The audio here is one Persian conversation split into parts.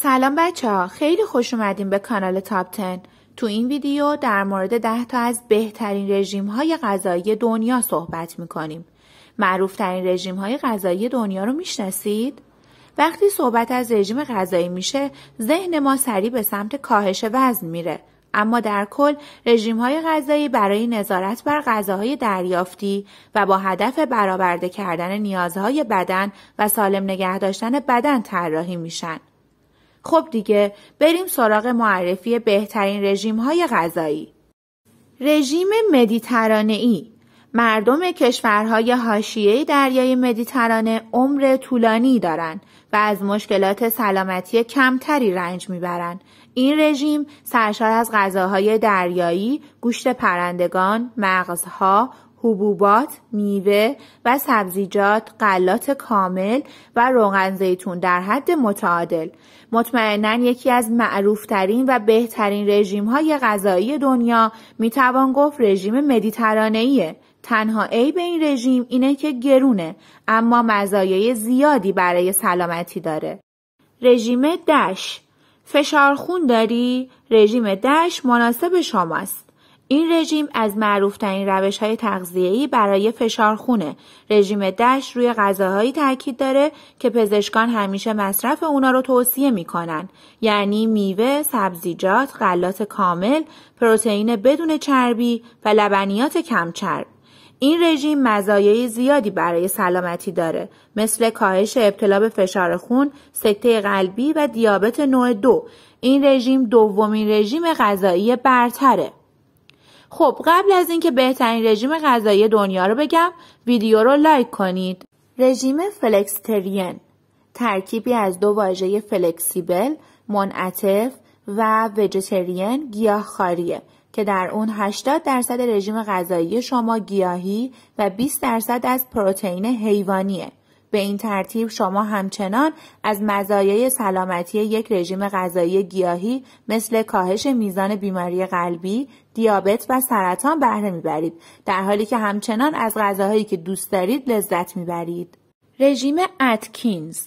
سلام بچه‌ها، خیلی خوش اومدین به کانال تاپ 10. تو این ویدیو در مورد 10 تا از بهترین رژیم‌های غذایی دنیا صحبت می‌کنیم. معروف‌ترین رژیم‌های غذایی دنیا رو میشناسید؟ وقتی صحبت از رژیم غذایی میشه، ذهن ما سریع به سمت کاهش وزن میره. اما در کل رژیم‌های غذایی برای نظارت بر غذاهای دریافتی و با هدف برآورده کردن نیازهای بدن و سالم نگه داشتن بدن طراحی میشن. خب دیگه بریم سراغ معرفی بهترین رژیم‌های غذایی. رژیم مدیترانه‌ای. مردم کشورهای حاشیه دریای مدیترانه عمر طولانی دارند و از مشکلات سلامتی کمتری رنج میبرند. این رژیم سرشار از غذاهای دریایی، گوشت پرندگان، مغزها، حبوبات، میوه و سبزیجات، غلات کامل و روغن زیتون در حد متعادل. مطمئناً یکی از معروفترین و بهترین رژیم‌های غذایی دنیا میتوان گفت رژیم مدیترانه‌ایه. تنها عیب این رژیم اینه که گرونه، اما مزایای زیادی برای سلامتی داره. رژیم دش. فشار خون داری؟ رژیم دش مناسب شماست. این رژیم از معروفترین روش‌های تغذیه‌ای برای فشار خونه. رژیم دش روی غذاهایی تاکید داره که پزشکان همیشه مصرف اونا رو توصیه میکنن، یعنی میوه، سبزیجات، غلات کامل، پروتئین بدون چربی و لبنیات کم چرب. این رژیم مزایای زیادی برای سلامتی داره، مثل کاهش ابتلا به فشار خون، سکته قلبی و دیابت نوع 2. این رژیم دومین رژیم غذایی برتره. خب قبل از اینکه بهترین رژیم غذایی دنیا رو بگم، ویدیو رو لایک کنید. رژیم فلکسترین ترکیبی از دو واژه فلکسیبل، منعطف و وجترین گیاهخواریه که در اون 80% رژیم غذایی شما گیاهی و 20% از پروتئین حیوانیه. به این ترتیب شما همچنان از مزایای سلامتی یک رژیم غذایی گیاهی مثل کاهش میزان بیماری قلبی، دیابت و سرطان بهره میبرید، در حالی که همچنان از غذاهایی که دوست دارید لذت میبرید. رژیم اتکینز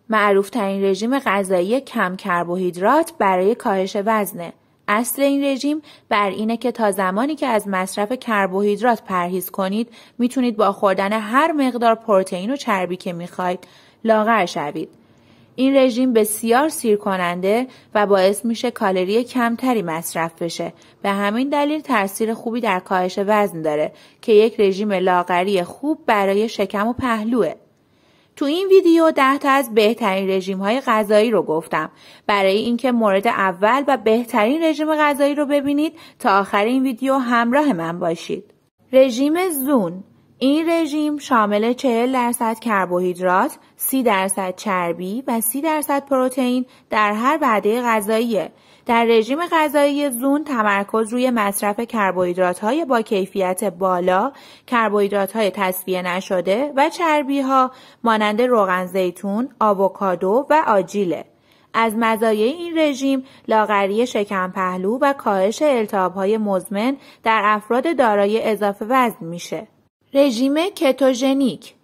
معروفترین رژیم غذایی کم کربوهیدرات برای کاهش وزنه. اصل این رژیم بر اینه که تا زمانی که از مصرف کربوهیدرات پرهیز کنید میتونید با خوردن هر مقدار پروتئین و چربی که میخواید لاغر شوید. این رژیم بسیار سیر کننده و باعث میشه کالری کمتری مصرف بشه. به همین دلیل تاثیر خوبی در کاهش وزن داره که یک رژیم لاغری خوب برای شکم و پهلوه. تو این ویدیو 10 تا از بهترین رژیم‌های غذایی رو گفتم. برای اینکه مورد اول و بهترین رژیم غذایی رو ببینید تا آخر این ویدیو همراه من باشید. رژیم زون. این رژیم شامل 40% کربوهیدرات، 30% چربی و 30% پروتئین در هر وعده غذاییه. در رژیم غذایی زون تمرکز روی مصرف کربوهیدرات‌های با کیفیت بالا، کربوهیدرات‌های تصفیه نشده و چربی‌ها مانند روغن زیتون، آووکادو و آجیله. از مزایای این رژیم لاغری شکم پهلو و کاهش التهاب‌های مزمن در افراد دارای اضافه وزن میشه. رژیم کتوژنیک.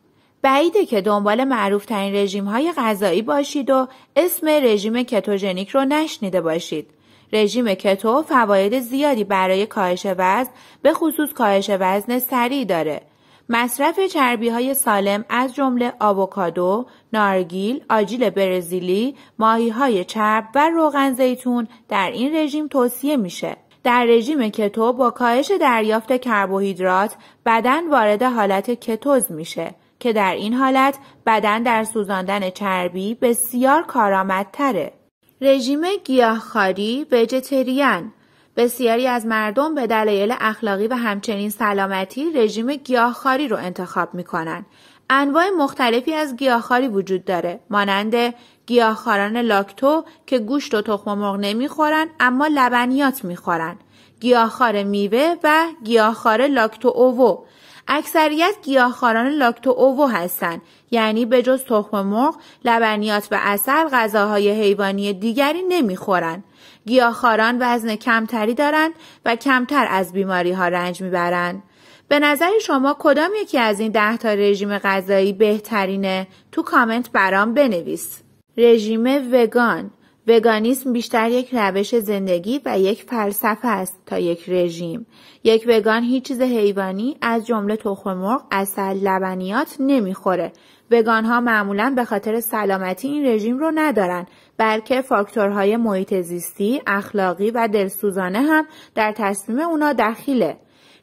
بعیده که دنبال معروفترین رژیم‌های غذایی باشید و اسم رژیم کتوژنیک رو نشنیده باشید. رژیم کتو فواید زیادی برای کاهش وزن، به خصوص کاهش وزن سریع داره. مصرف چربی‌های سالم از جمله آووکادو، نارگیل، آجیل برزیلی، ماهی‌های چرب و روغن زیتون در این رژیم توصیه میشه. در رژیم کتو با کاهش دریافت کربوهیدرات بدن وارد حالت کتوز میشه که در این حالت بدن در سوزاندن چربی بسیار کارآمدتره. رژیم گیاهخواری وجتریان. بسیاری از مردم به دلایل اخلاقی و همچنین سلامتی رژیم گیاهخواری رو انتخاب میکنن. انواع مختلفی از گیاهخواری وجود داره، مانند گیاهخواران لاکتو که گوشت و تخم مرغ نمیخورن اما لبنیات میخورن، گیاهخوار میوه و گیاهخوار لاکتو اوو. اکثریت گیاهخواران لاکتو اوو هستند، یعنی به جز تخم مرغ، لبنیات و عسل غذاهای حیوانی دیگری نمیخورن. گیاهخواران وزن کمتری دارند و کمتر از بیماری ها رنج میبرند. به نظر شما کدام یکی از این 10 تا رژیم غذایی بهترینه؟ تو کامنت برام بنویس. رژیم وگان. وگانیسم بیشتر یک روش زندگی و یک فلسفه است تا یک رژیم. یک وگان هیچ چیز حیوانی از جمله تخم مرغ، عسل، لبنیات نمیخوره. وگان ها معمولاً به خاطر سلامتی این رژیم رو ندارن، بلکه فاکتورهای محیط زیستی، اخلاقی و دلسوزانه هم در تصمیم اونا دخیله.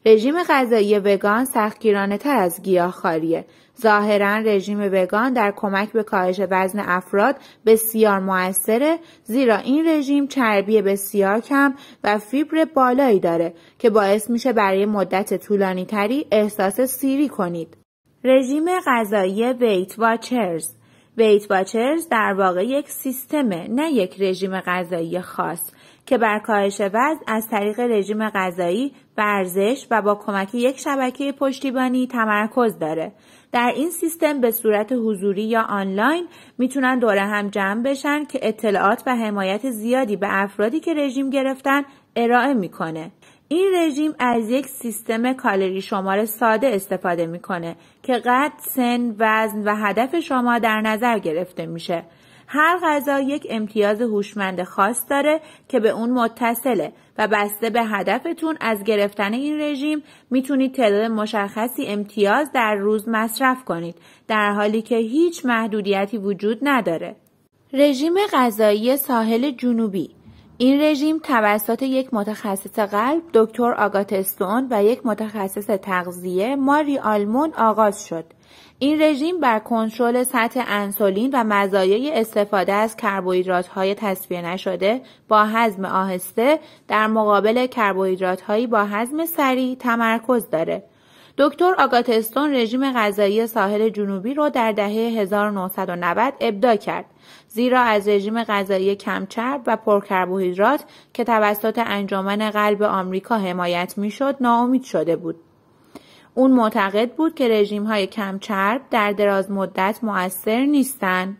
رژیم غذایی وگان سختگیرانه تر از گیاهخواریه. ظاهراً رژیم وگان در کمک به کاهش وزن افراد بسیار مؤثره، زیرا این رژیم چربی بسیار کم و فیبر بالایی داره که باعث میشه برای مدت طولانی تری احساس سیری کنید. رژیم غذایی ویت واچرز. ویت واچرز در واقع یک سیستمه، نه یک رژیم غذایی خاص که بر کاهش وزن از طریق رژیم غذایی، ورزش و با کمک یک شبکه پشتیبانی تمرکز داره. در این سیستم به صورت حضوری یا آنلاین میتونن دوره هم جمع بشن که اطلاعات و حمایت زیادی به افرادی که رژیم گرفتن ارائه میکنه. این رژیم از یک سیستم کالری شمار ساده استفاده میکنه که قد، سن، وزن و هدف شما در نظر گرفته میشه. هر غذا یک امتیاز هوشمند خاص داره که به اون متصله و بسته به هدفتون از گرفتن این رژیم میتونید تعداد مشخصی امتیاز در روز مصرف کنید، در حالی که هیچ محدودیتی وجود نداره. رژیم غذایی ساحل جنوبی. این رژیم توسط یک متخصص قلب دکتر آگات استون و یک متخصص تغذیه ماری آلمون آغاز شد. این رژیم بر کنترل سطح انسولین و مزایای استفاده از کربوهیدرات‌های تصفیه نشده با هضم آهسته در مقابل کربوهیدرات‌هایی با هضم سریع تمرکز داره. دکتر آگات استون رژیم غذایی ساحل جنوبی رو در دهه 1990 ابداع کرد، زیرا از رژیم غذایی کم چرب و پرکربوهیدرات که توسط انجمن قلب آمریکا حمایت میشد ناامید شده بود. اون معتقد بود که رژیم‌های کم چرب در دراز مدت مؤثر نیستن.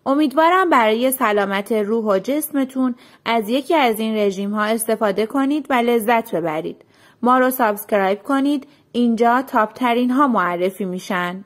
امیدوارم برای سلامت روح و جسمتون از یکی از این رژیم‌ها استفاده کنید و لذت ببرید. ما رو سابسکرایب کنید، اینجا تاپ ترین ها معرفی میشن.